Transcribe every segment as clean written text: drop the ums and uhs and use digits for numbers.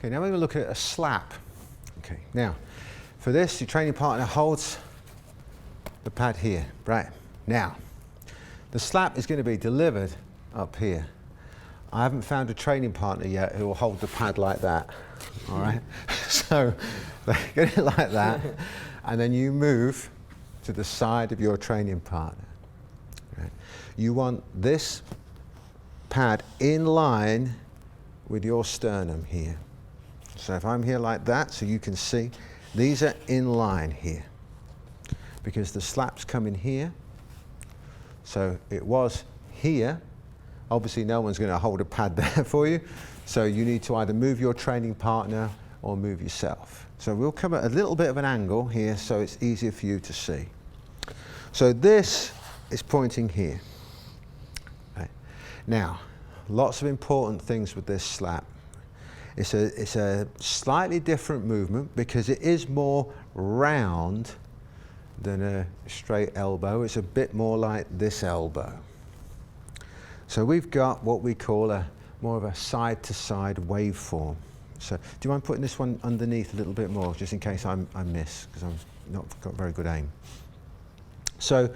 Okay, now we're going to look at a slap. Okay, now for this, your training partner holds the pad here. Right, now the slap is going to be delivered up here. I haven't found a training partner yet who will hold the pad like that. All right, so get it like that, and then you move to the side of your training partner. Right. You want this pad in line with your sternum here. So if I'm here like that, so you can see, these are in line here because the slap's coming here. So it was here. Obviously no one's going to hold a pad there for you. So you need to either move your training partner or move yourself. So we'll come at a little bit of an angle here so it's easier for you to see. So this is pointing here. Right. Now, lots of important things with this slap. It's a slightly different movement because it is more round than a straight elbow. It's a bit more like this elbow. So we've got what we call more of a side-to-side waveform. So do you mind putting this one underneath a little bit more, just in case I miss, because I've not got very good aim. So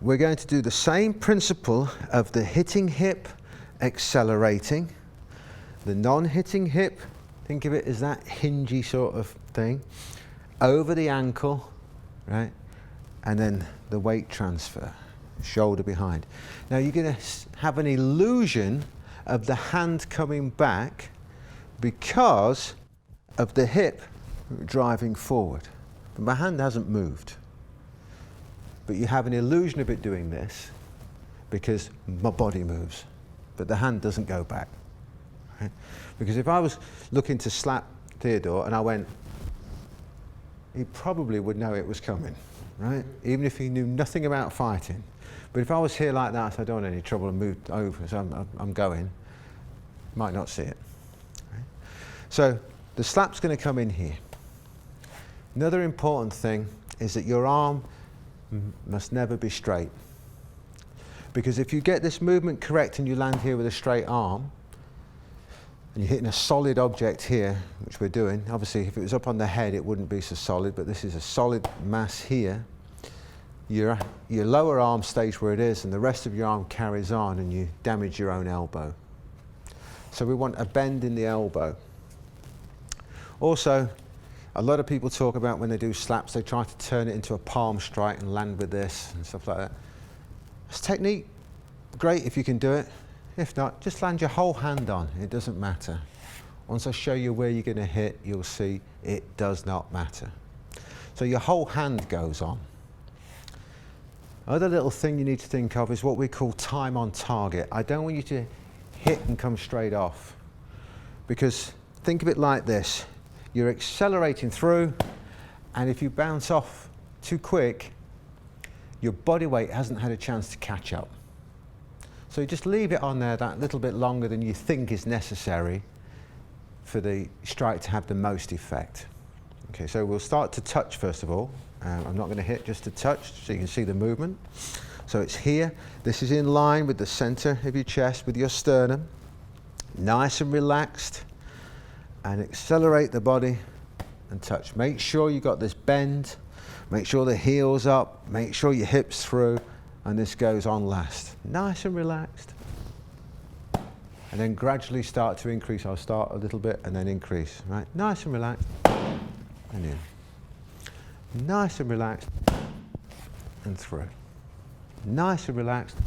we're going to do the same principle of the hitting hip accelerating. The non-hitting hip, think of it as that hingy sort of thing, over the ankle, right? And then the weight transfer, shoulder behind. Now you're going to have an illusion of the hand coming back because of the hip driving forward. But my hand hasn't moved. But you have an illusion of it doing this because my body moves, but the hand doesn't go back. Right? Because if I was looking to slap Theodore and I went, he probably would know it was coming, right? Even if he knew nothing about fighting. But if I was here like that, I don't want any trouble and moved over, so I'm going, might not see it. Right? So the slap's going to come in here. Another important thing is that your arm must never be straight. Because if you get this movement correct and you land here with a straight arm, and you're hitting a solid object here, which we're doing. Obviously, if it was up on the head, it wouldn't be so solid, but this is a solid mass here. Your lower arm stays where it is, and the rest of your arm carries on, and you damage your own elbow. So we want a bend in the elbow. Also, a lot of people talk about when they do slaps, they try to turn it into a palm strike and land with this and stuff like that. It's technique, great if you can do it. If not, just land your whole hand on, it doesn't matter. Once I show you where you're going to hit, you'll see it does not matter. So your whole hand goes on. Other little thing you need to think of is what we call time on target. I don't want you to hit and come straight off. Because think of it like this. You're accelerating through, and if you bounce off too quick, your body weight hasn't had a chance to catch up. So you just leave it on there that little bit longer than you think is necessary for the strike to have the most effect. Okay, so we'll start to touch first of all. I'm not going to hit, just to touch so you can see the movement. So it's here. This is in line with the center of your chest, with your sternum. Nice and relaxed. And accelerate the body and touch. Make sure you got this bend. Make sure the heel's up. Make sure your hips through. And this goes on last. Nice and relaxed. And then gradually start to increase. I'll start a little bit and then increase. Right? Nice and relaxed. And in. Nice and relaxed. And through. Nice and relaxed.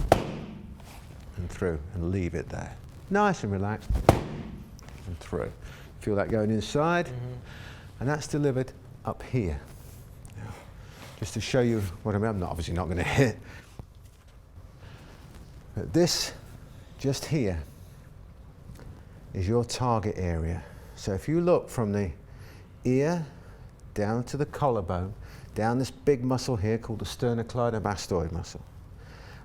And through. And leave it there. Nice and relaxed. And through. Feel that going inside. Mm-hmm. And that's delivered up here. Now, just to show you what I mean, I'm obviously not going to hit. But this, just here, is your target area. So if you look from the ear down to the collarbone, down this big muscle here called the sternocleidomastoid muscle,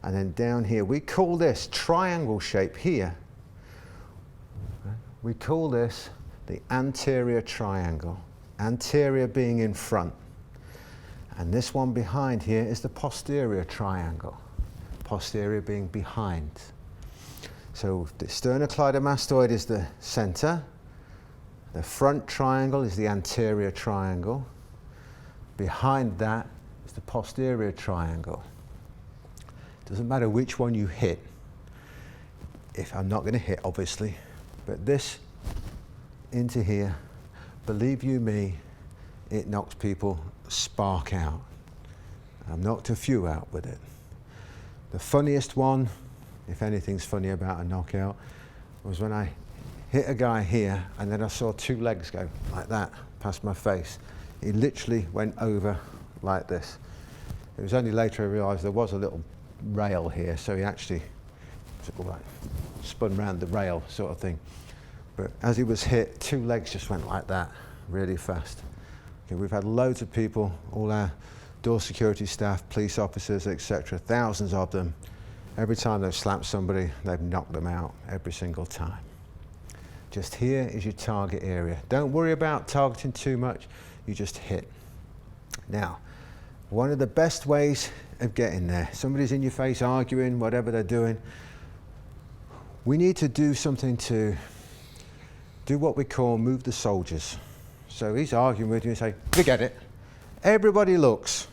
and then down here. We call this triangle shape here, we call this the anterior triangle, anterior being in front. And this one behind here is the posterior triangle, posterior being behind. So the sternocleidomastoid is the center, the front triangle is the anterior triangle, behind that is the posterior triangle. Doesn't matter which one you hit. If I'm not going to hit, obviously, but this into here, believe you me, it knocks people spark out. I've knocked a few out with it. The funniest one, if anything's funny about a knockout, was when I hit a guy here and then I saw two legs go like that past my face. He literally went over like this. It was only later I realised there was a little rail here, so he actually sort of like spun round the rail sort of thing. But as he was hit, two legs just went like that really fast. Okay, we've had loads of people, all our door security staff, police officers, etc., thousands of them. Every time they've slapped somebody, they've knocked them out every single time. Just here is your target area. Don't worry about targeting too much, you just hit. Now, one of the best ways of getting there, somebody's in your face arguing, whatever they're doing, we need to do something to do what we call move the soldiers. So he's arguing with you and say, forget it. Everybody looks.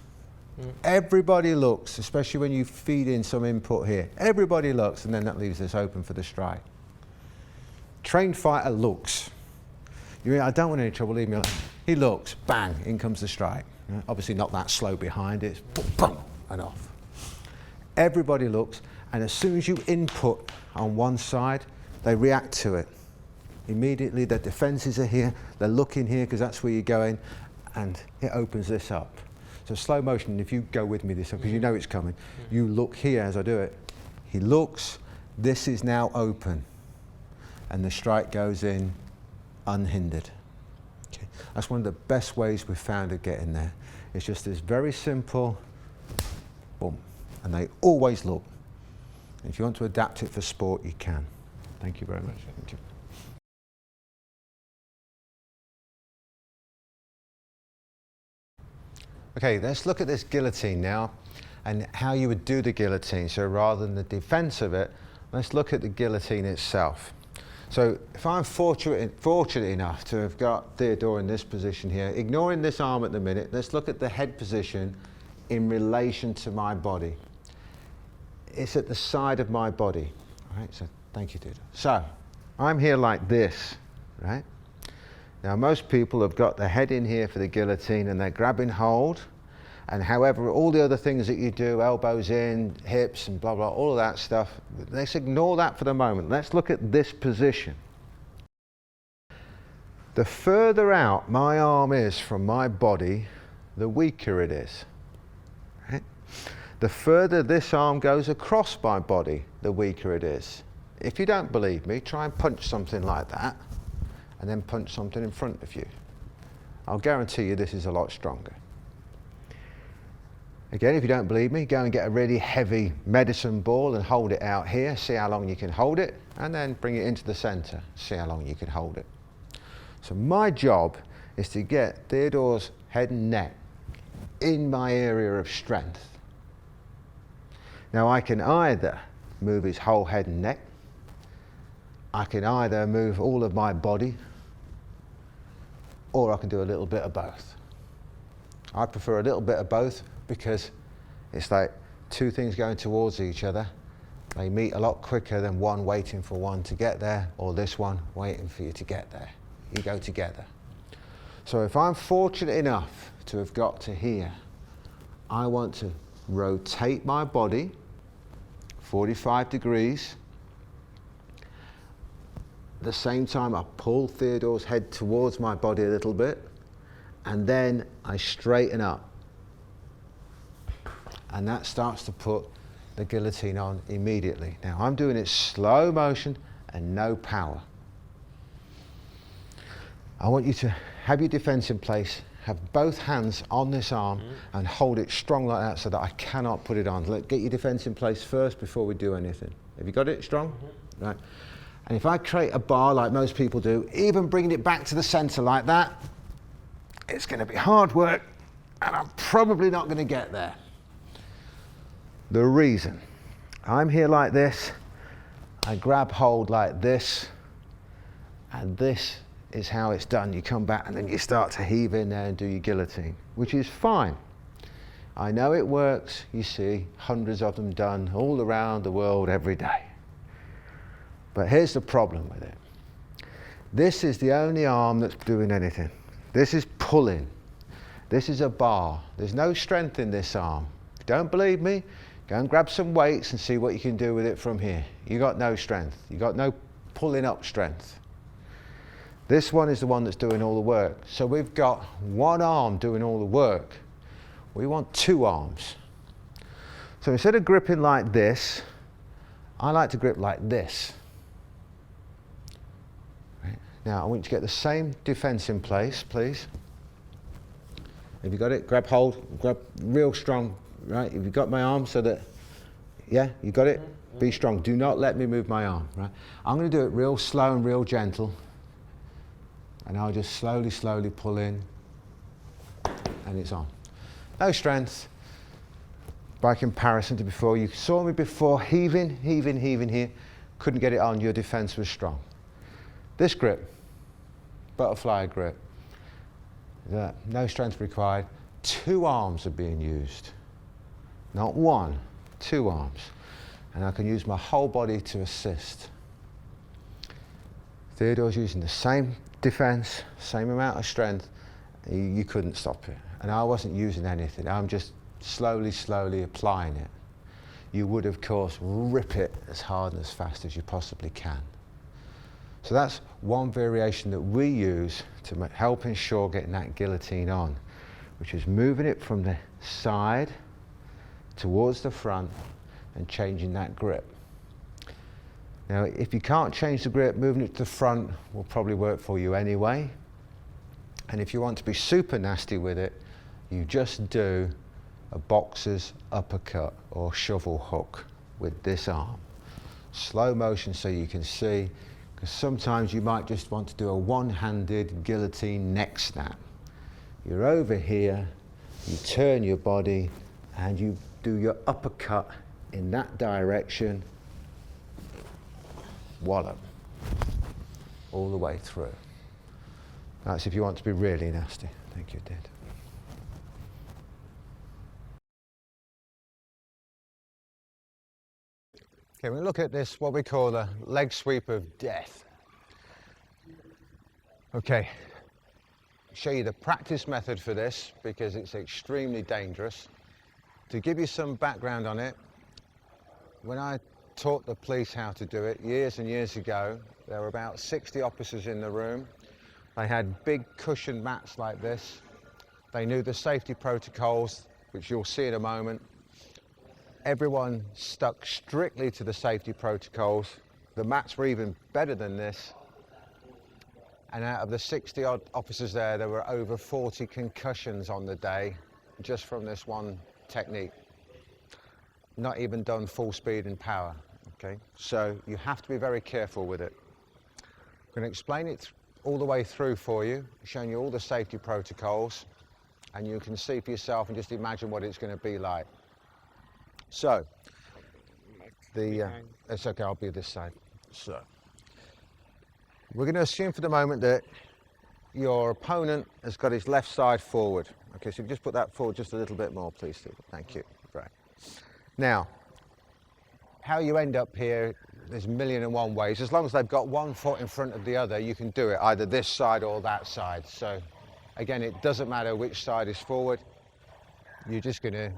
Everybody looks, especially when you feed in some input here. Everybody looks, and then that leaves this open for the strike. Trained fighter looks. I don't want any trouble, leave me alone. He looks, bang, in comes the strike. Obviously not that slow behind it, it's boom, and off. Everybody looks, and as soon as you input on one side, they react to it. Immediately their defences are here, they're looking here because that's where you're going, and it opens this up. So slow motion, if you go with me this, because you know it's coming, you look here as I do it. He looks, this is now open, and the strike goes in unhindered. Okay. That's one of the best ways we've found of getting there. It's just this very simple, boom, and they always look. If you want to adapt it for sport, you can. Thank you very much. Thank you. Okay, let's look at this guillotine now and how you would do the guillotine. So rather than the defense of it, let's look at the guillotine itself. So if I'm fortunate enough to have got Theodore in this position here, ignoring this arm at the minute, let's look at the head position in relation to my body. It's at the side of my body. All right, so thank you, Theodore. So I'm here like this, right? Now most people have got their head in here for the guillotine and they're grabbing hold, and however all the other things that you do, elbows in, hips and blah blah, all of that stuff, let's ignore that for the moment. Let's look at this position. The further out my arm is from my body, the weaker it is. Right? The further this arm goes across my body, the weaker it is. If you don't believe me, try and punch something like that, and then punch something in front of you. I'll guarantee you this is a lot stronger. Again, if you don't believe me, go and get a really heavy medicine ball and hold it out here, see how long you can hold it, and then bring it into the center, see how long you can hold it. So my job is to get Theodore's head and neck in my area of strength. Now I can either move his whole head and neck, I can either move all of my body, or I can do a little bit of both. I prefer a little bit of both because it's like two things going towards each other. They meet a lot quicker than one waiting for one to get there, or this one waiting for you to get there. You go together. So if I'm fortunate enough to have got to here, I want to rotate my body 45 degrees. At the same time, I pull Theodore's head towards my body a little bit, and then I straighten up. And that starts to put the guillotine on immediately. Now, I'm doing it slow motion and no power. I want you to have your defense in place have both hands on this arm and hold it strong like that so that I cannot put it on. Get your defense in place first before we do anything. Have you got it strong? Right. And if I create a bar like most people do, even bringing it back to the center like that, it's going to be hard work and I'm probably not going to get there. The reason I'm here like this, I grab hold like this, and this is how it's done. You come back and then you start to heave in there and do your guillotine, which is fine. I know it works. You see hundreds of them done all around the world every day. But here's the problem with it. This is the only arm that's doing anything. This is pulling. This is a bar. There's no strength in this arm. If you don't believe me, go and grab some weights and see what you can do with it from here. You got no strength. You got no pulling up strength. This one is the one that's doing all the work. So we've got one arm doing all the work. We want two arms. So instead of gripping like this, I like to grip like this. Right. Now I want you to get the same defense in place, please. Have you got it? Grab hold, grab real strong, right? Have you got my arm so that, yeah, you got it? Be strong. Do not let me move my arm, right? I'm going to do it real slow and real gentle. And I'll just slowly, slowly pull in, and it's on. No strength, by comparison to before. You saw me before, heaving, heaving, heaving here. Couldn't get it on, your defense was strong. This grip, butterfly grip, no strength required. Two arms are being used. Not one, two arms. And I can use my whole body to assist. Theodore's using the same defense, same amount of strength. You couldn't stop it. And I wasn't using anything. I'm just slowly, slowly applying it. You would, of course, rip it as hard and as fast as you possibly can. So that's one variation that we use to help ensure getting that guillotine on, which is moving it from the side towards the front and changing that grip. Now, if you can't change the grip, moving it to the front will probably work for you anyway. And if you want to be super nasty with it, you just do a boxer's uppercut or shovel hook with this arm. Slow motion so you can see, because sometimes you might just want to do a one-handed guillotine neck snap. You're over here, you turn your body, and you do your uppercut in that direction. Wallop, all the way through. That's if you want to be really nasty. I think you did. Okay, we look at this, what we call a leg sweep of death. Okay, show you the practice method for this because it's extremely dangerous. To give you some background on it, when I taught the police how to do it years and years ago, there were about 60 officers in the room. They had big cushioned mats like this. They knew the safety protocols, which you'll see in a moment. Everyone stuck strictly to the safety protocols. The mats were even better than this. And out of the 60 odd officers there were over 40 concussions on the day just from this one technique. Not even done full speed and power. Okay, so you have to be very careful with it. I'm going to explain it all the way through for you, showing you all the safety protocols, and you can see for yourself and just imagine what it's going to be like. So, it's okay, I'll be this side. So, we're going to assume for the moment that your opponent has got his left side forward. Okay, so you just put that forward just a little bit more, please, Steve. Thank you. Right. Now, how you end up here, there's a million and one ways. As long as they've got one foot in front of the other, you can do it, either this side or that side. So, again, it doesn't matter which side is forward. You're just going to,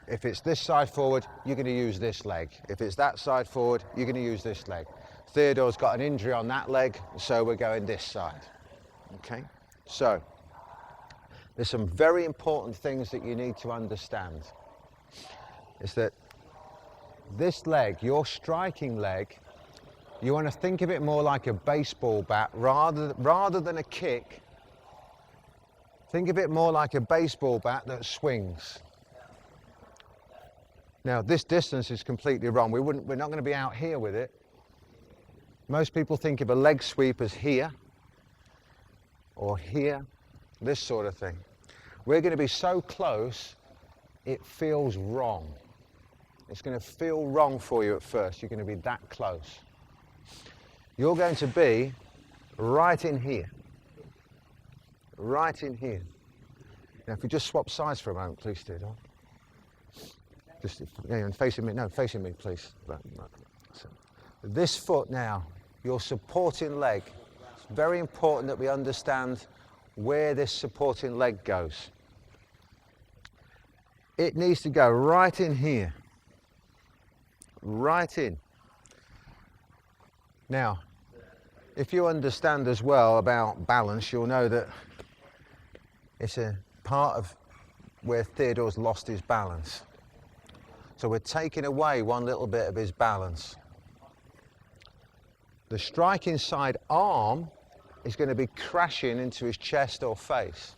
if it's this side forward, you're going to use this leg. If it's that side forward, you're going to use this leg. Theodore's got an injury on that leg, so we're going this side. Okay? So, there's some very important things that you need to understand. Is that this leg, your striking leg, you want to think of it more like a baseball bat rather than a kick. Think of it more like a baseball bat that swings. Now, this distance is completely wrong. We're not going to be out here with it. Most people think of a leg sweep as here or here, this sort of thing. We're going to be so close, it feels wrong. It's going to feel wrong for you at first. You're going to be that close. You're going to be right in here. Right in here. Now, if we just swap sides for a moment, please, Theodore. Just, yeah, and facing me, no, facing me, please. Right. So, this foot now, your supporting leg. It's very important that we understand where this supporting leg goes. It needs to go right in here. Right in. Now, if you understand as well about balance, you'll know that it's a part of where Theodore's lost his balance. So we're taking away one little bit of his balance. The striking side arm is going to be crashing into his chest or face.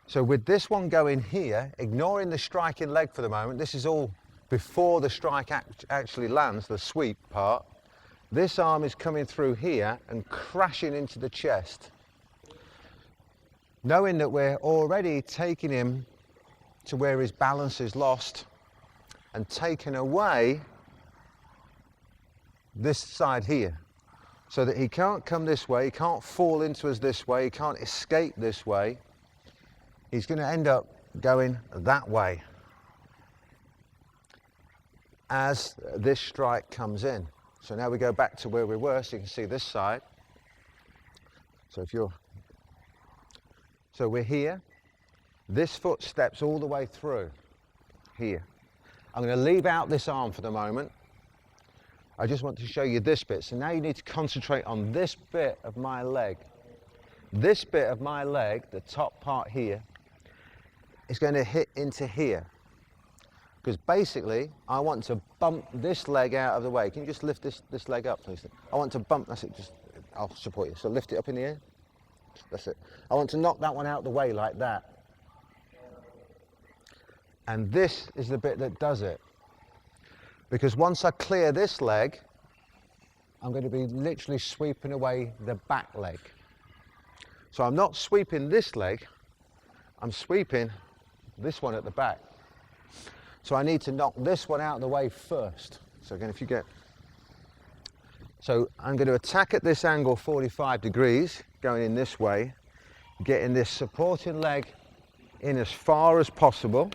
So with this one going here, ignoring the striking leg for the moment, this is all before the strike actually lands, the sweep part. This arm is coming through here and crashing into the chest. Knowing that we're already taking him to where his balance is lost and taking away this side here, so that he can't come this way, he can't fall into us this way, he can't escape this way. He's going to end up going that way as this strike comes in. So now we go back to where we were, so you can see this side. So we're here. This foot steps all the way through here. I'm going to leave out this arm for the moment. I just want to show you this bit. So now you need to concentrate on this bit of my leg. This bit of my leg, the top part here, is going to hit into here. Because basically, I want to bump this leg out of the way. Can you just lift this leg up, please? I want to bump, that's it, just, I'll support you. So lift it up in the air. That's it. I want to knock that one out of the way like that. And this is the bit that does it. Because once I clear this leg, I'm going to be literally sweeping away the back leg. So I'm not sweeping this leg, I'm sweeping this one at the back. So I need to knock this one out of the way first. So again, if you get... So I'm going to attack at this angle 45 degrees, going in this way, getting this supporting leg in as far as possible.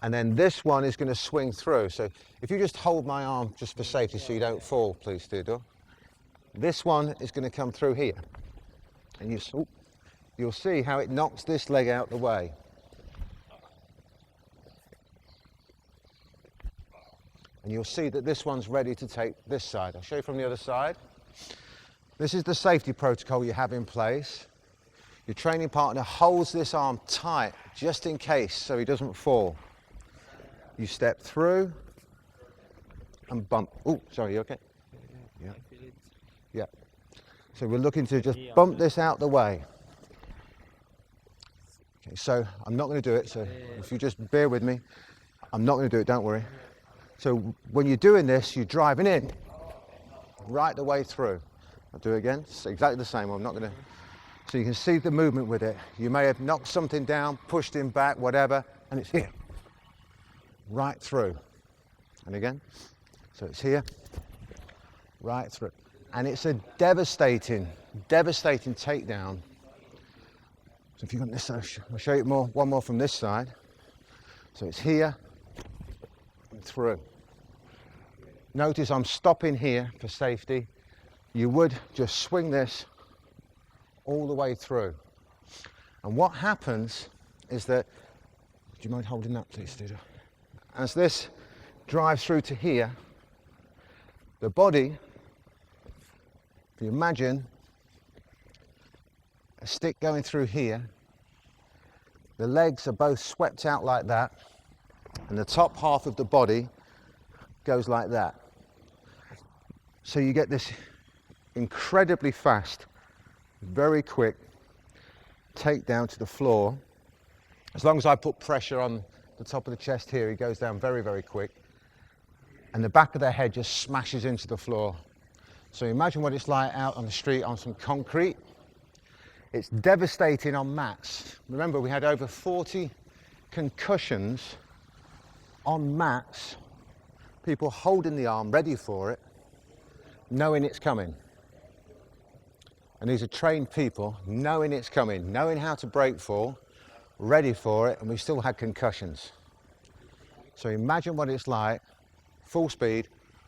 And then this one is going to swing through. So if you just hold my arm just for safety so you don't fall, please, Theodore. This one is going to come through here. And you'll see how it knocks this leg out the way. And you'll see that this one's ready to take this side. I'll show you from the other side. This is the safety protocol you have in place. Your training partner holds this arm tight just in case so he doesn't fall. You step through and bump. Oh, sorry, you okay? Yeah. Yeah. So we're looking to just bump this out the way. Okay, so I'm not going to do it, so if you just bear with me, I'm not going to do it, don't worry. So when you're doing this, you're driving in right the way through. I'll do it again, it's exactly the same. I'm not going to, so you can see the movement with it. You may have knocked something down, pushed him back, whatever, and it's here, right through. And again, so it's here, right through. And it's a devastating takedown. So if you want this side, I'll show you one more from this side. So it's here and through. Notice I'm stopping here for safety. You would just swing this all the way through. And what happens is that, do you mind holding that, please, Theodore? As this drives through to here, the body, if you imagine a stick going through here, the legs are both swept out like that, and the top half of the body goes like that. So you get this incredibly fast very quick takedown to the floor. As long as I put pressure on the top of the chest here, he goes down very, very quick. And the back of their head just smashes into the floor. So imagine what it's like out on the street on some concrete. It's devastating on mats. Remember, we had over 40 concussions on mats, people holding the arm ready for it, knowing it's coming. And these are trained people knowing it's coming, knowing how to break fall, ready for it, and we still had concussions. So imagine what it's like, full speed,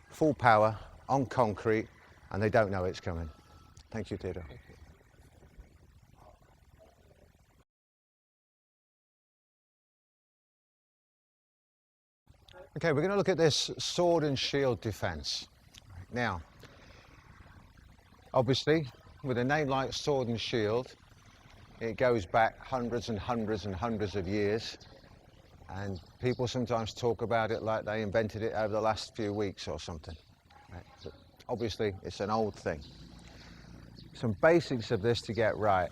full power, on concrete, and they don't know it's coming. Thank you, Theodore. Okay, we're going to look at this sword and shield defense. Now, obviously, with a name like Sword and Shield, it goes back hundreds and hundreds and hundreds of years, and people sometimes talk about it like they invented it over the last few weeks or something. Right? But obviously, it's an old thing. Some basics of this to get right.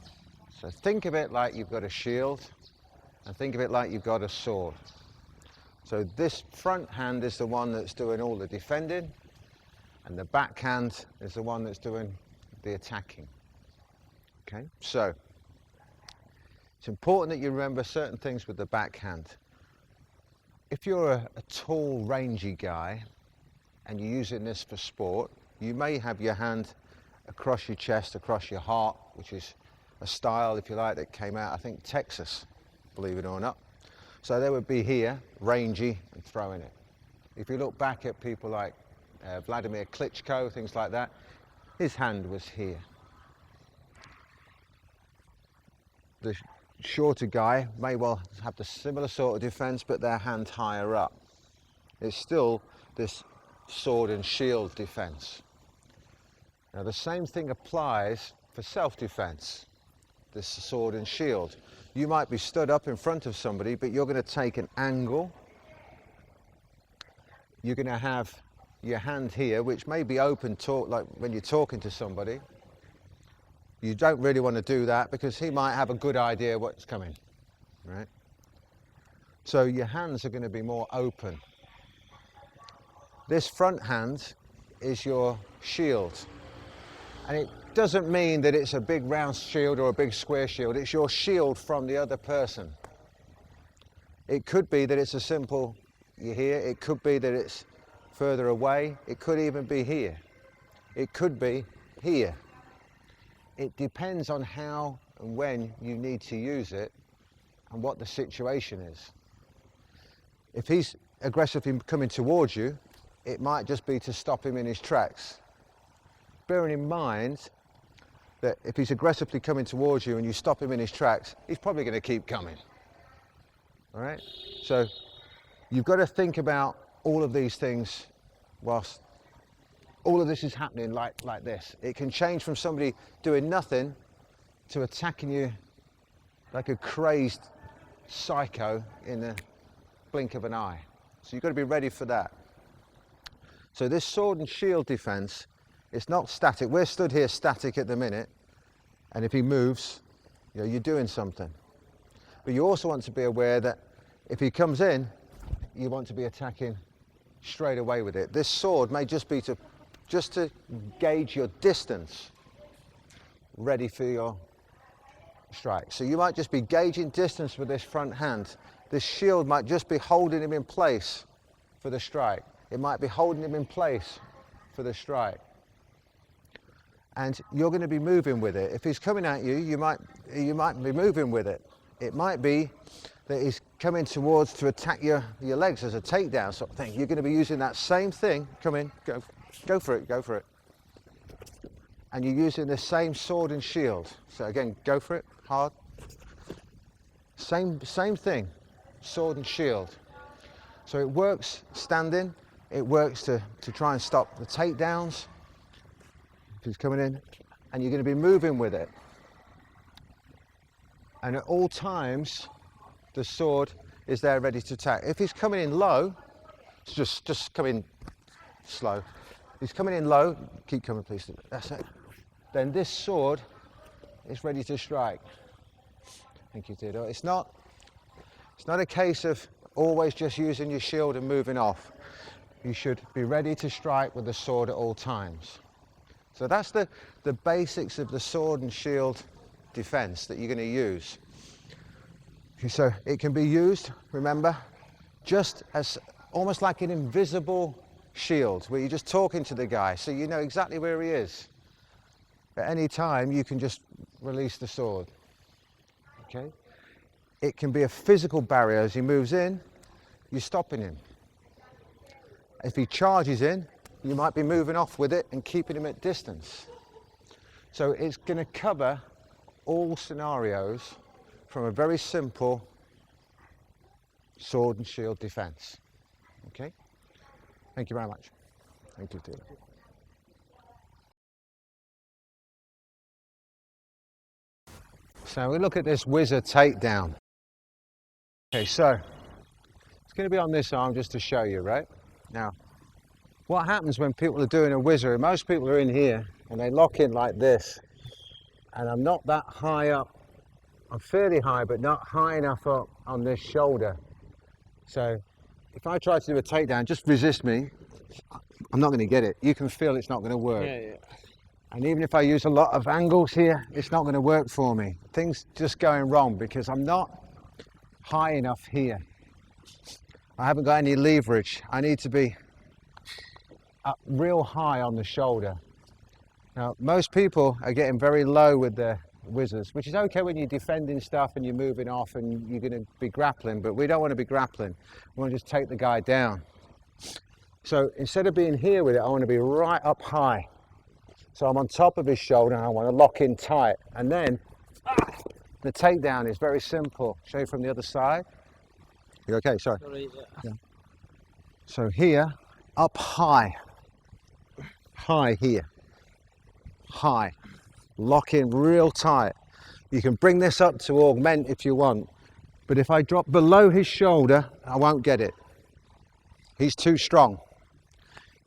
So think of it like you've got a shield, and think of it like you've got a sword. So this front hand is the one that's doing all the defending, and the back hand is the one that's doing the attacking. Okay, so it's important that you remember certain things with the backhand. If you're a tall, rangy guy and you're using this for sport, you may have your hand across your chest, across your heart, which is a style, if you like, that came out, I think, Texas, believe it or not. So they would be here, rangy, and throwing it. If you look back at people like Vladimir Klitschko, things like that, his hand was here. The shorter guy may well have the similar sort of defense, but their hand higher up. It's still this sword and shield defense. Now the same thing applies for self-defense, this sword and shield. You might be stood up in front of somebody, but you're going to take an angle. You're going to have your hand here, which may be open, like when you're talking to somebody. You don't really want to do that because he might have a good idea what's coming, right? So your hands are going to be more open. This front hand is your shield. And it doesn't mean that it's a big round shield or a big square shield. It's your shield from the other person. It could be that it's a simple, you're here. It could be that it's further away. It could even be here. It could be here. It depends on how and when you need to use it and what the situation is. If he's aggressively coming towards you, it might just be to stop him in his tracks. Bearing in mind that if he's aggressively coming towards you and you stop him in his tracks, he's probably going to keep coming. All right? So you've got to think about all of these things whilst all of this is happening like this. It can change from somebody doing nothing to attacking you like a crazed psycho in the blink of an eye. So you've got to be ready for that. So this sword and shield defense, it's not static. We're stood here static at the minute, and if he moves, you know, you're doing something. But you also want to be aware that if he comes in, you want to be attacking straight away with it. This sword may just be to gauge your distance, ready for your strike. So you might just be gauging distance with this front hand. This shield might just be holding him in place for the strike. It might be holding him in place for the strike. And you're going to be moving with it. If he's coming at you, you might be moving with it. It might be that he's coming towards to attack your legs as a takedown sort of thing. You're going to be using that same thing. Come in, go for it, go for it. And you're using the same sword and shield. So again, go for it, hard. Same thing, sword and shield. So it works standing. It works to try and stop the takedowns. If he's coming in, and you're going to be moving with it. And at all times, the sword is there ready to attack. If he's coming in low, just come in slow. He's coming in low, keep coming please, that's it. Then this sword it's ready to strike. Thank you, Theodore. It's not a case of always just using your shield and moving off. You should be ready to strike with the sword at all times. So that's the basics of the sword and shield defense that you're going to use. So it can be used, remember, just as almost like an invisible shield where you're just talking to the guy so you know exactly where he is. At any time you can just release the sword. Okay? It can be a physical barrier. As he moves in, you're stopping him. If he charges in, you might be moving off with it and keeping him at distance. So it's going to cover all scenarios from a very simple sword and shield defense. Okay? Thank you very much. Thank you, Taylor. So we look at this wizard takedown. Okay, so it's going to be on this arm just to show you, right? Now, what happens when people are doing a whizzer? Most people are in here and they lock in like this. And I'm not that high up. I'm fairly high, but not high enough up on this shoulder. So if I try to do a takedown, just resist me. I'm not going to get it. You can feel it's not going to work. Yeah. And even if I use a lot of angles here, it's not going to work for me. Things just going wrong because I'm not high enough here. I haven't got any leverage. I need to be up real high on the shoulder. Now, most people are getting very low with their whizzers, which is okay when you're defending stuff and you're moving off and you're going to be grappling, but we don't want to be grappling. We want to just take the guy down. So instead of being here with it, I want to be right up high. So I'm on top of his shoulder and I want to lock in tight. And then the takedown is very simple. Show you from the other side. You okay? Sorry. Yeah. So here, up high. High here. High. Lock in real tight. You can bring this up to augment if you want. But if I drop below his shoulder, I won't get it. He's too strong.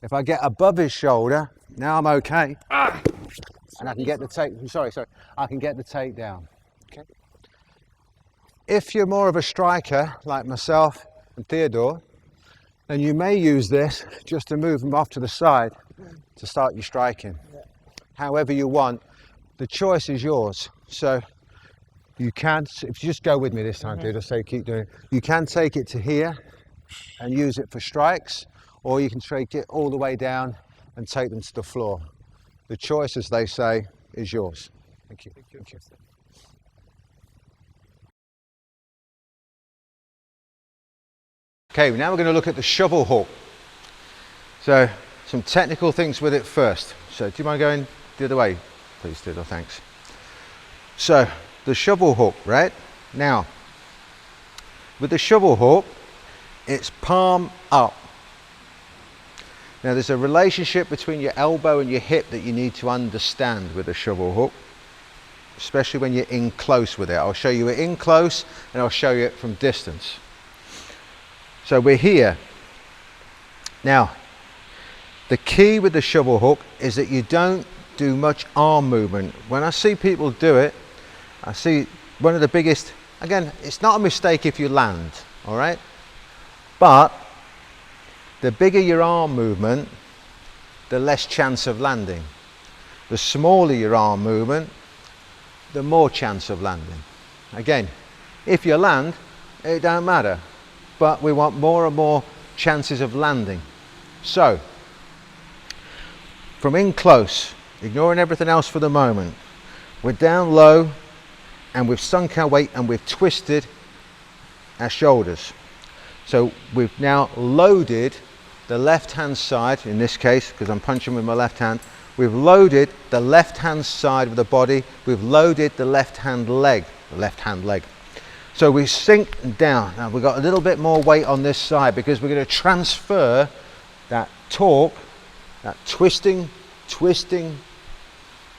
If I get above his shoulder, now I'm okay. And I can get the I can get the takedown. Okay. If you're more of a striker, like myself and Theodore, then you may use this just to move him off to the side to start your striking. However you want, the choice is yours. So you can, if you just go with me this time, Theodore, so keep doing it. You can take it to here and use it for strikes, or you can take it all the way down and take them to the floor. The choice, as they say, is yours. Thank you. Thank you. Okay, now we're going to look at the shovel hook. So, some technical things with it first. So, do you mind going the other way, please, Theodore? Thanks. So, the shovel hook, right? Now, with the shovel hook, it's palm up. Now there's a relationship between your elbow and your hip that you need to understand with a shovel hook, especially when you're in close with it. I'll show you it in close and I'll show you it from distance. So we're here. Now, the key with the shovel hook is that you don't do much arm movement. When I see people do it, I see one of the biggest, again, it's not a mistake if you land, all right? But the bigger your arm movement, the less chance of landing. The smaller your arm movement, the more chance of landing. Again, if you land, it don't matter, but we want more and more chances of landing. So, from in close, ignoring everything else for the moment, we're down low and we've sunk our weight and we've twisted our shoulders. So we've now loaded the left hand side, in this case, because I'm punching with my left hand, we've loaded the left hand side of the body, we've loaded the left hand leg. So we sink down. Now we've got a little bit more weight on this side because we're going to transfer that torque, that twisting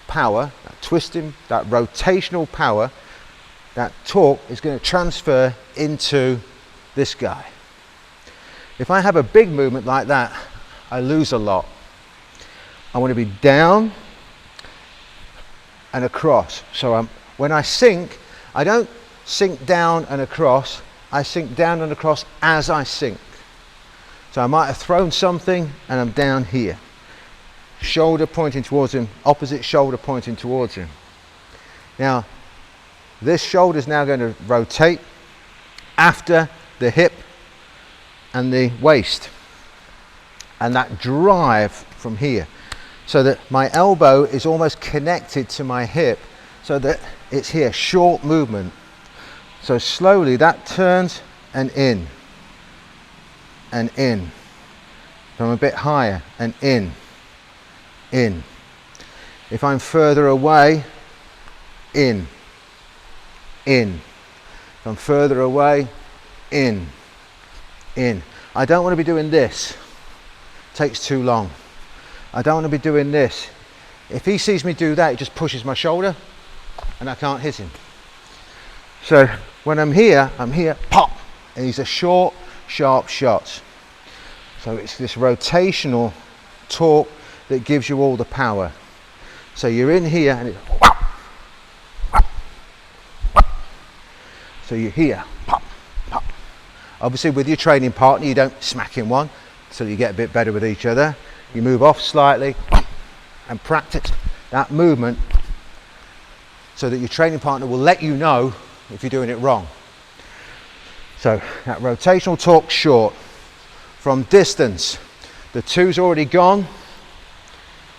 power, that rotational power, that torque is going to transfer into this guy. If I have a big movement like that, I lose a lot. I want to be down and across. So when I sink, I don't sink down and across, I sink down and across as I sink. So I might have thrown something and I'm down here. Shoulder pointing towards him, opposite shoulder pointing towards him. Now, this shoulder is now going to rotate after the hip and the waist. And that drive from here. So that my elbow is almost connected to my hip so that it's here, short movement. So slowly that turns and in. And in. From a bit higher and in. In. If I'm further away, in. In. If I'm further away, in. In. I don't want to be doing this. It takes too long. I don't want to be doing this. If he sees me do that, he just pushes my shoulder and I can't hit him. So when I'm here, pop. And these are short, sharp shots. So it's this rotational torque that gives you all the power. So you're in here and it's whap, whap, whap. So you're here, pop, pop. Obviously with your training partner, you don't smack in one, so you get a bit better with each other. You move off slightly and practice that movement so that your training partner will let you know if you're doing it wrong. So that rotational torque short. From distance, the two's already gone.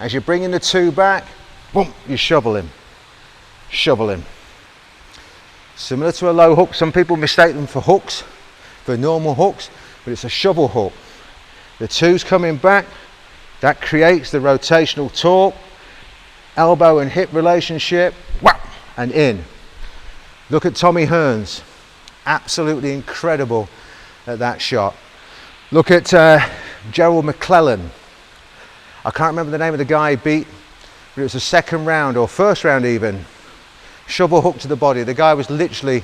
As you're bringing the two back, boom, you shovel him. Shovel him. Similar to a low hook, some people mistake them for hooks, for normal hooks, but it's a shovel hook. The two's coming back, that creates the rotational torque, elbow and hip relationship, whap, and in. Look at Tommy Hearns, absolutely incredible at that shot. Look at Gerald McClellan. I can't remember the name of the guy he beat, but it was the second round or first round even. Shovel hook to the body. The guy was literally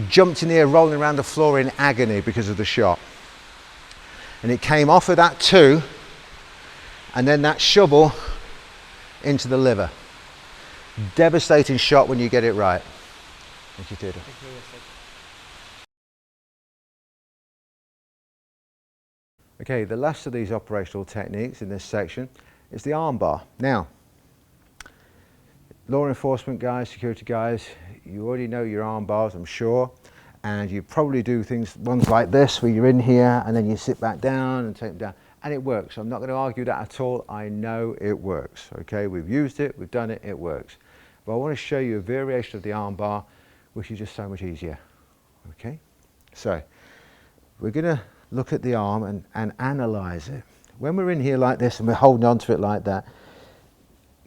jumped in the air, rolling around the floor in agony because of the shot. And it came off of that two, and then that shovel into the liver. Devastating shot when you get it right. Thank you, Theodore. Okay, the last of these operational techniques in this section is the arm bar. Now, law enforcement guys, security guys, you already know your arm bars, I'm sure, and you probably do ones like this, where you're in here and then you sit back down and take them down, and it works. I'm not going to argue that at all. I know it works. Okay, we've used it, we've done it, it works. But I want to show you a variation of the arm bar, which is just so much easier. Okay, so we're going to look at the arm and analyze it. When we're in here like this and we're holding on to it like that,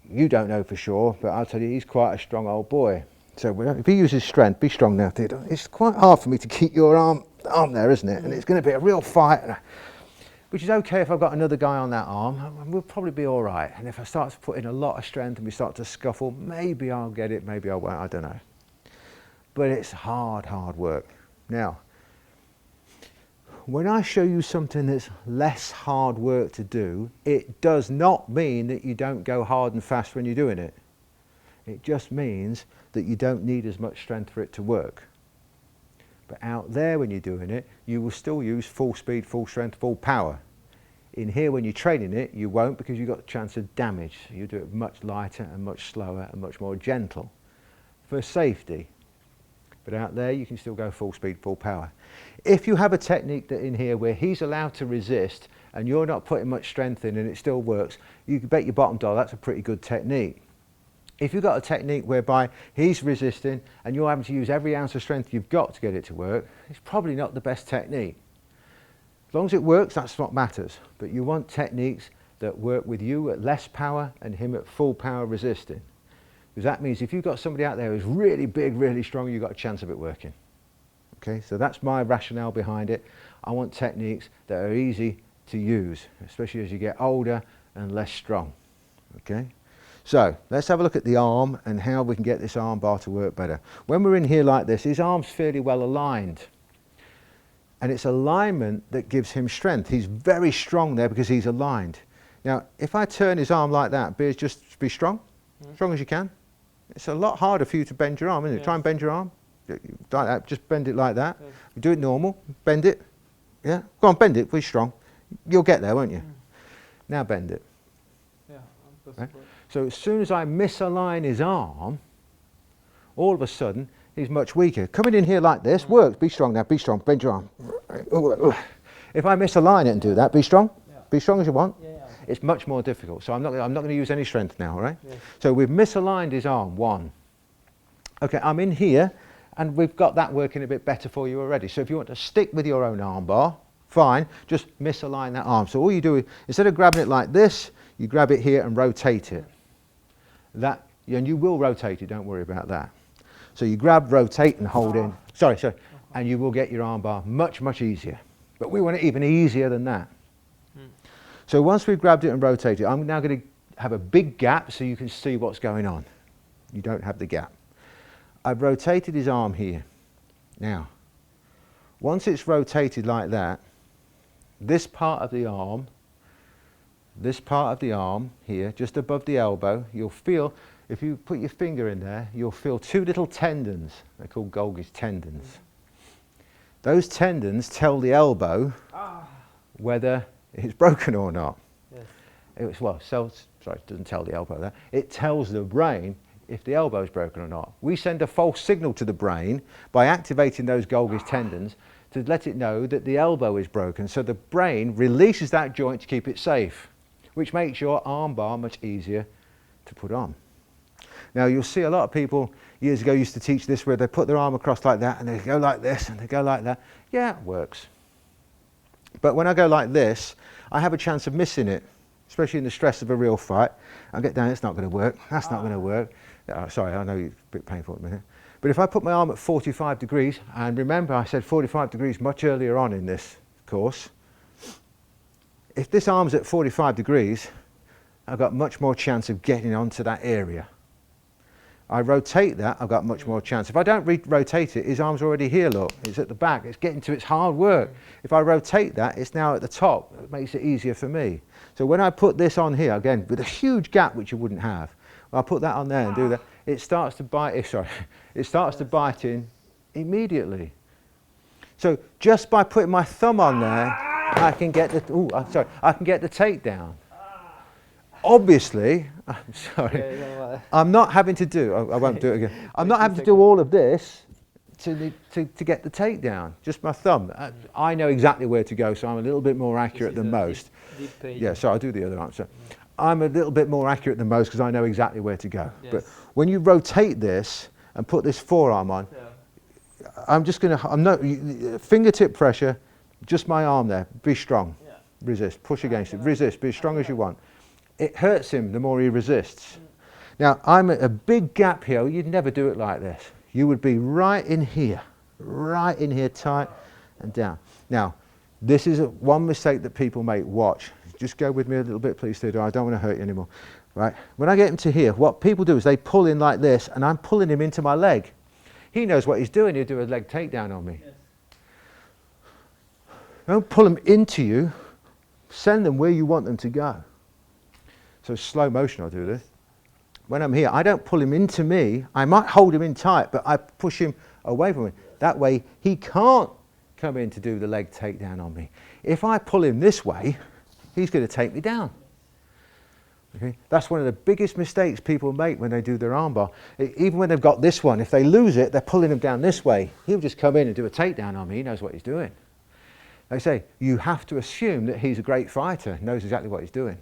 you don't know for sure, but I'll tell you, he's quite a strong old boy. So if he uses strength, be strong now, Theodore. It's quite hard for me to keep your arm there, isn't it? And it's going to be a real fight, which is okay if I've got another guy on that arm. We'll probably be all right. And if I start to put in a lot of strength and we start to scuffle, maybe I'll get it, maybe I won't, I don't know. But it's hard work. Now, when I show you something that's less hard work to do, it does not mean that you don't go hard and fast when you're doing it. It just means that you don't need as much strength for it to work. But out there when you're doing it, you will still use full speed, full strength, full power. In here when you're training it, you won't, because you've got a chance of damage. You do it much lighter and much slower and much more gentle for safety. But out there you can still go full speed, full power. If you have a technique that in here where he's allowed to resist and you're not putting much strength in and it still works, you can bet your bottom dollar that's a pretty good technique. If you've got a technique whereby he's resisting and you're having to use every ounce of strength you've got to get it to work, it's probably not the best technique. As long as it works, that's what matters. But you want techniques that work with you at less power and him at full power resisting. Because that means if you've got somebody out there who's really big, really strong, you've got a chance of it working. Okay, so that's my rationale behind it. I want techniques that are easy to use, especially as you get older and less strong. Okay, so let's have a look at the arm and how we can get this arm bar to work better. When we're in here like this, his arm's fairly well aligned. And it's alignment that gives him strength. He's very strong there because he's aligned. Now, if I turn his arm like that, Beers, just be strong, strong as you can. It's a lot harder for you to bend your arm, isn't it? Yes. Try and bend your arm. Like that. Just bend it like that. Yes. Do it normal. Bend it. Yeah. Go on, bend it. Be strong. You'll get there, won't you? Now bend it. Yeah, Right? So as soon as I misalign his arm, all of a sudden he's much weaker. Coming in here like this works. Be strong now. Be strong. Bend your arm. If I misalign it and do that, be strong. Yeah. Be strong as you want. Yeah, yeah. It's much more difficult. So I'm not going to use any strength now, all right? Yes. So we've misaligned his arm, one. Okay, I'm in here, and we've got that working a bit better for you already. So if you want to stick with your own arm bar, fine, just misalign that arm. So all you do is, instead of grabbing it like this, you grab it here and rotate it. That, and you will rotate it, don't worry about that. So you grab, rotate, and hold in. Sorry, and you will get your arm bar much, much easier. But we want it even easier than that. So once we've grabbed it and rotated, I'm now going to have a big gap so you can see what's going on. You don't have the gap. I've rotated his arm here. Now, once it's rotated like that, this part of the arm here, just above the elbow, you'll feel, if you put your finger in there, you'll feel two little tendons. They're called Golgi's tendons. Those tendons tell the elbow whether it's broken or not. Yes. It doesn't tell the elbow that. It tells the brain if the elbow is broken or not. We send a false signal to the brain by activating those Golgi's tendons to let it know that the elbow is broken. So the brain releases that joint to keep it safe, which makes your arm bar much easier to put on. Now you'll see a lot of people years ago used to teach this where they put their arm across like that and they go like this and they go like that. Yeah, it works. But when I go like this, I have a chance of missing it, especially in the stress of a real fight. I get down, it's not going to work, that's not going to work. Sorry, I know it's a bit painful at the minute. But if I put my arm at 45 degrees, and remember I said 45 degrees much earlier on in this course, if this arm's at 45 degrees, I've got much more chance of getting onto that area. I rotate that, I've got much more chance. If I don't rotate it, his arm's already here, look. It's at the back, it's getting to its hard work. If I rotate that, it's now at the top. It makes it easier for me. So when I put this on here, again, with a huge gap which you wouldn't have, I'll put that on there and do that, it starts to bite, it starts to bite in immediately. So just by putting my thumb on there, I can get the, I can get the takedown. Obviously, I'm sorry, I'm not having to do, I won't do it again, I'm not having to do all of this to get the takedown, just my thumb. I know exactly where to go, so I'm a little bit more accurate than most. Yeah, so I'll do the other answer. I'm a little bit more accurate than most because I know exactly where to go. Yes. But when you rotate this and put this forearm on, I'm just going to, fingertip pressure, just my arm there, be strong, resist, push against it, resist, be as strong as you want. It hurts him the more he resists. Now, I'm at a big gap here. You'd never do it like this. You would be right in here tight and down. Now, this is one mistake that people make. Watch. Just go with me a little bit, please, Theodore. I don't want to hurt you anymore. Right? When I get him to here, what people do is they pull in like this, and I'm pulling him into my leg. He knows what he's doing. He'll do a leg takedown on me. Yes. Don't pull them into you. Send them where you want them to go. So slow motion, I'll do this. When I'm here, I don't pull him into me. I might hold him in tight, but I push him away from me. That way, he can't come in to do the leg takedown on me. If I pull him this way, he's going to take me down. Okay? That's one of the biggest mistakes people make when they do their armbar. Even when they've got this one, if they lose it, they're pulling him down this way. He'll just come in and do a takedown on me. He knows what he's doing. They say, you have to assume that he's a great fighter, knows exactly what he's doing.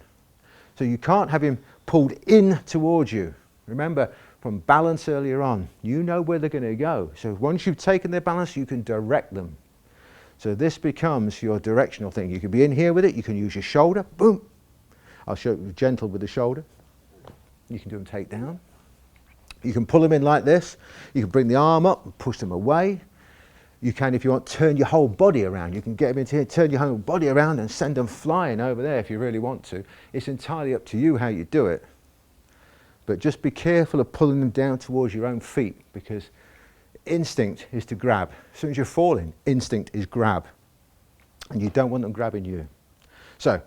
So you can't have him pulled in towards you. Remember, from balance earlier on, you know where they're going to go. So once you've taken their balance, you can direct them. So this becomes your directional thing. You can be in here with it. You can use your shoulder. Boom. I'll show you gentle with the shoulder. You can do them take down. You can pull them in like this. You can bring the arm up and push them away. You can, if you want, turn your whole body around. You can get them into here, turn your whole body around and send them flying over there if you really want to. It's entirely up to you how you do it. But just be careful of pulling them down towards your own feet, because instinct is to grab. As soon as you're falling, instinct is grab. And you don't want them grabbing you. So,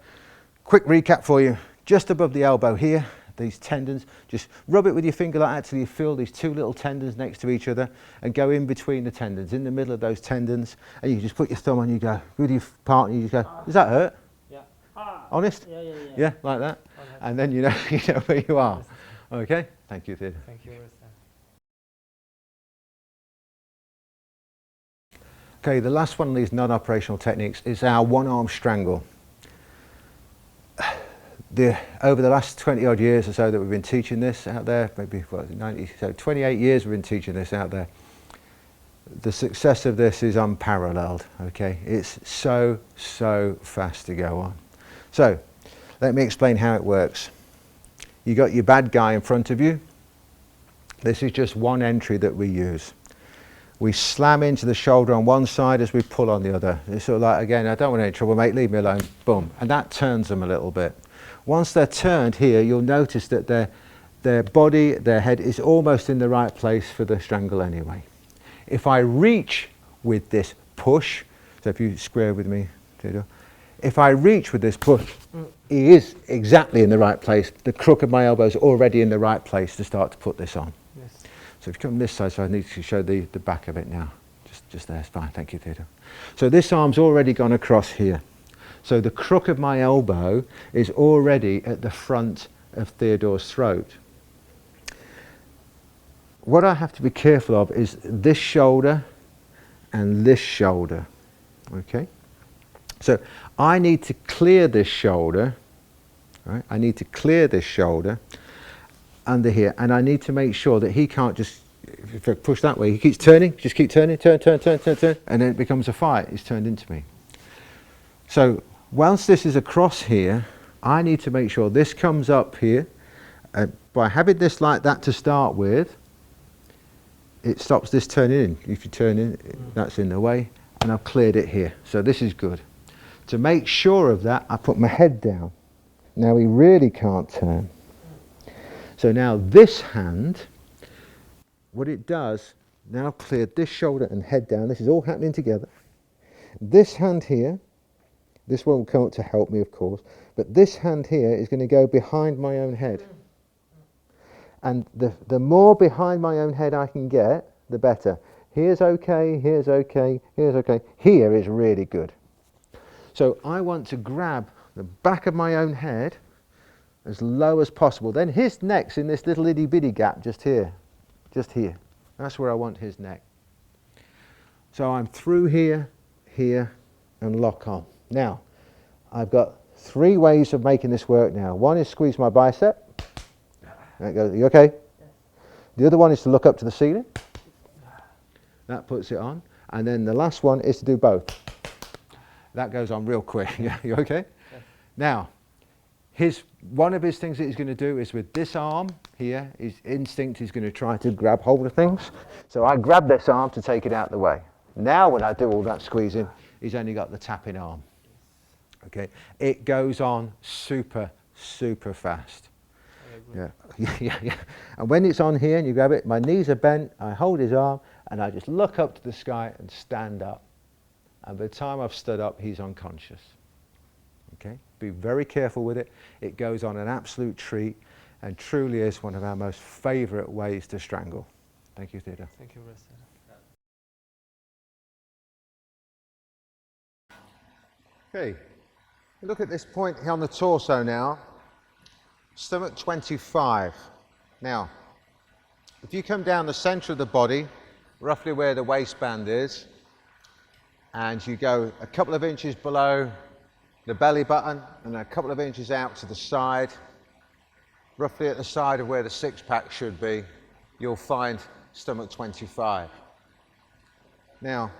quick recap for you. Just above the elbow here, these tendons. Just rub it with your finger like that till you feel these two little tendons next to each other, and go in between the tendons, in the middle of those tendons, and you just put your thumb on, you go, with your partner, you just go, does that hurt? Yeah. Honest? Yeah. Yeah, like that? And then you know, you know where you are. Okay? Thank you, Theodore. Thank you, sir. Okay, the last one of these non-operational techniques is our one-arm strangle. Over the last 20 odd years or so that we've been teaching this out there, maybe what, 90, so 28 years we've been teaching this out there, the success of this is unparalleled, okay? It's so fast to go on. So, let me explain how it works. You got your bad guy in front of you. This is just one entry that we use. We slam into the shoulder on one side as we pull on the other. It's sort of like, again, I don't want any trouble, mate, leave me alone, boom. And that turns them a little bit. Once they're turned here, you'll notice that their body, their head is almost in the right place for the strangle anyway. If I reach with this push, so if you square with me, Theodore, if I reach with this push, he is exactly in the right place. The crook of my elbow is already in the right place to start to put this on. Yes. So if you come this side, so I need to show the back of it now. Just there, it's fine, thank you, Theodore. So this arm's already gone across here. So the crook of my elbow is already at the front of Theodore's throat. What I have to be careful of is this shoulder and this shoulder, okay? So I need to clear this shoulder, right? I need to clear this shoulder under here, and I need to make sure that he can't just, if I push that way, he keeps turning, just keep turning, turn, and then it becomes a fight. It's turned into me. So once this is across here, I need to make sure this comes up here. By having this like that to start with, it stops this turning in. If you turn in, that's in the way, and I've cleared it here. So this is good. To make sure of that, I put my head down. Now he really can't turn. So now this hand, what it does, now I've cleared this shoulder and head down, this is all happening together. This hand here, this won't come up to help me of course, but this hand here is going to go behind my own head. And the more behind my own head I can get, the better. Here's okay, here's okay, here's okay. Here is really good. So I want to grab the back of my own head as low as possible. Then his neck's in this little itty bitty gap just here. Just here. That's where I want his neck. So I'm through here, here, and lock on. Now, I've got three ways of making this work now. One is squeeze my bicep. That goes, are you okay? Yes. The other one is to look up to the ceiling. That puts it on. And then the last one is to do both. That goes on real quick. Yeah, you okay? Yes. Now, one of his things that he's going to do is with this arm here, his instinct is going to try to grab hold of things. So I grab this arm to take it out of the way. Now when I do all that squeezing, he's only got the tapping arm. Okay, it goes on super fast. Yeah. And when it's on here and you grab it, my knees are bent, I hold his arm and I just look up to the sky and stand up. And by the time I've stood up, he's unconscious. Okay, be very careful with it. It goes on an absolute treat and truly is one of our most favourite ways to strangle. Thank you, Theodore. Thank you, Russell. Okay, look at this point here on the torso now. Stomach 25. Now, if you come down the centre of the body, roughly where the waistband is, and you go a couple of inches below the belly button and a couple of inches out to the side, roughly at the side of where the six-pack should be, you'll find stomach 25. Now,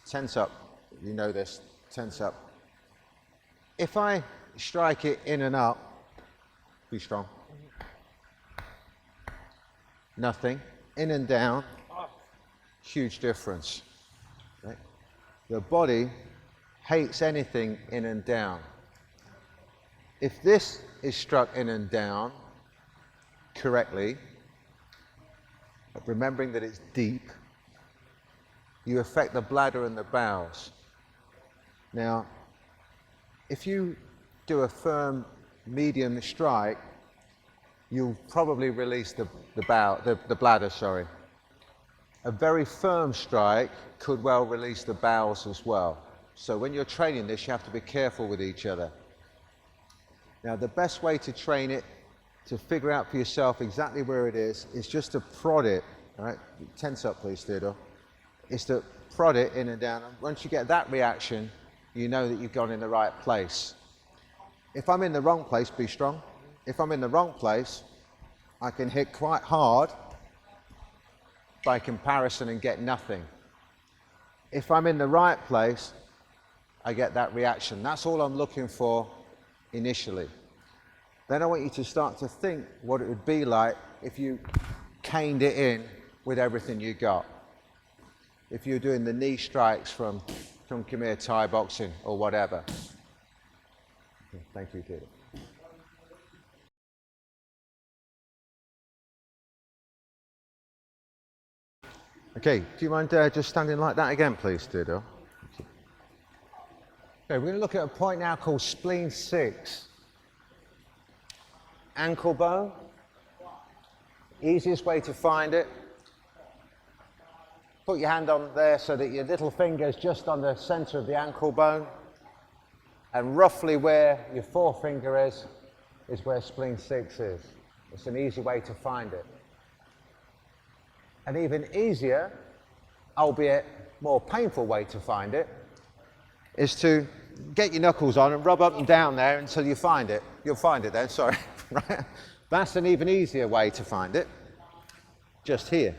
tense up. You know this. Tense up. If I strike it in and up, be strong. Nothing. In and down. Huge difference. Okay. The body hates anything in and down. If this is struck in and down correctly, remembering that it's deep, you affect the bladder and the bowels. Now, if you do a firm medium strike, you'll probably release the bladder, sorry. A very firm strike could well release the bowels as well. So when you're training this, you have to be careful with each other. Now, the best way to train it, to figure out for yourself exactly where it is just to prod it. All right, tense up please, Theodore. Is to prod it in and down. And once you get that reaction, you know that you've gone in the right place. If I'm in the wrong place, be strong. If I'm in the wrong place, I can hit quite hard by comparison and get nothing. If I'm in the right place, I get that reaction. That's all I'm looking for initially. Then I want you to start to think what it would be like if you caned it in with everything you got. If you're doing the knee strikes from Khmer Thai boxing or whatever. Thank you, Theodore. Okay, do you mind just standing like that again, please, Theodore? Okay, we're going to look at a point now called spleen 6. Ankle bone. Easiest way to find it. Put your hand on there so that your little finger is just on the center of the ankle bone. And roughly where your forefinger is where spleen 6 is. It's an easy way to find it. An even easier, albeit more painful way to find it, is to get your knuckles on and rub up and down there until you find it. You'll find it then, sorry. Right? That's an even easier way to find it, just here.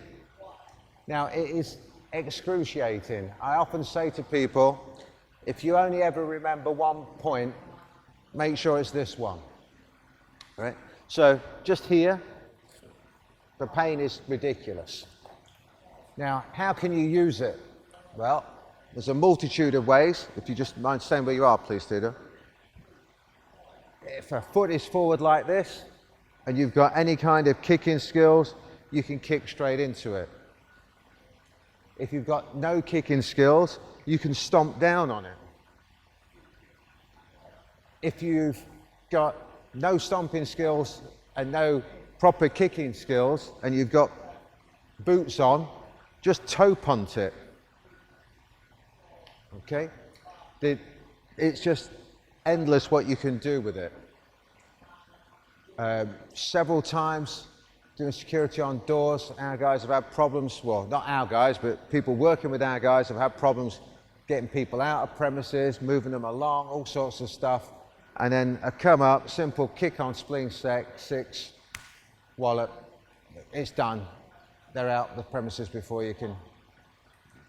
Now, it is excruciating. I often say to people, if you only ever remember one point, make sure it's this one. Right? So, just here, the pain is ridiculous. Now, how can you use it? Well, there's a multitude of ways. If you just mind staying where you are, please, Theodore. If a foot is forward like this, and you've got any kind of kicking skills, you can kick straight into it. If you've got no kicking skills, you can stomp down on it. If you've got no stomping skills and no proper kicking skills, and you've got boots on, just toe punt it. Okay? It's just endless what you can do with it. Several times doing security on doors, our guys have had problems, well, not our guys, but people working with our guys have had problems getting people out of premises, moving them along, all sorts of stuff. And then a come up, simple kick on spleen 6, wallop, it's done. They're out the premises before you can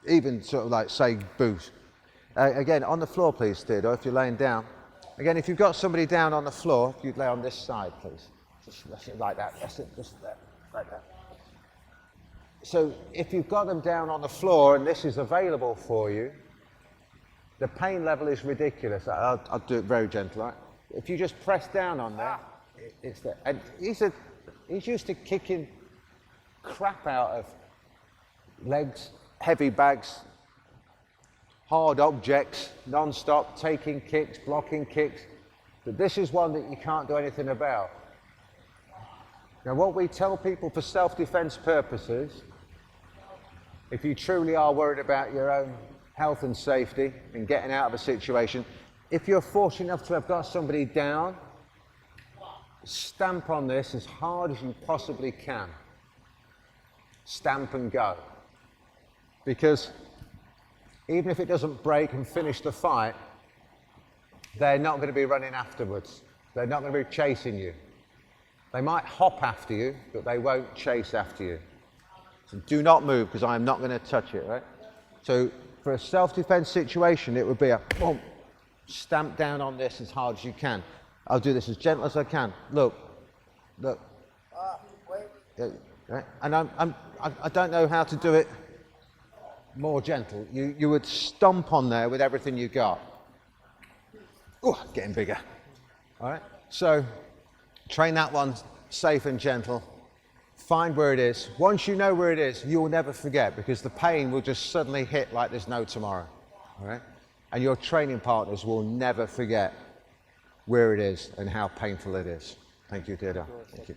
even sort of like say boot. Again, on the floor, please, Theodore, if you're laying down. Again, if you've got somebody down on the floor, if you'd lay on this side, please. Just like that. That's it, just there, like that. So if you've got them down on the floor and this is available for you, the pain level is ridiculous. I'll do it very gentle, right? If you just press down on there, it's there. And he's used to kicking crap out of legs, heavy bags, hard objects, non-stop, taking kicks, blocking kicks. But this is one that you can't do anything about. Now, what we tell people for self-defense purposes, if you truly are worried about your own health and safety and getting out of a situation, if you're fortunate enough to have got somebody down, stamp on this as hard as you possibly can. Stamp and go. Because even if it doesn't break and finish the fight, they're not going to be running afterwards. They're not going to be chasing you. They might hop after you, but they won't chase after you. So do not move, because I'm not going to touch it, right? So for a self-defense situation, it would be a boom, stamp down on this as hard as you can. I'll do this as gentle as I can. Look. Wait. Right? And I don't know how to do it more gentle. You would stomp on there with everything you got. Oh, getting bigger. All right. So train that one safe and gentle. Find where it is. Once you know where it is, you'll never forget, because the pain will just suddenly hit like there's no tomorrow. All right. And your training partners will never forget where it is and how painful it is. Thank you, Theodore. Thank you.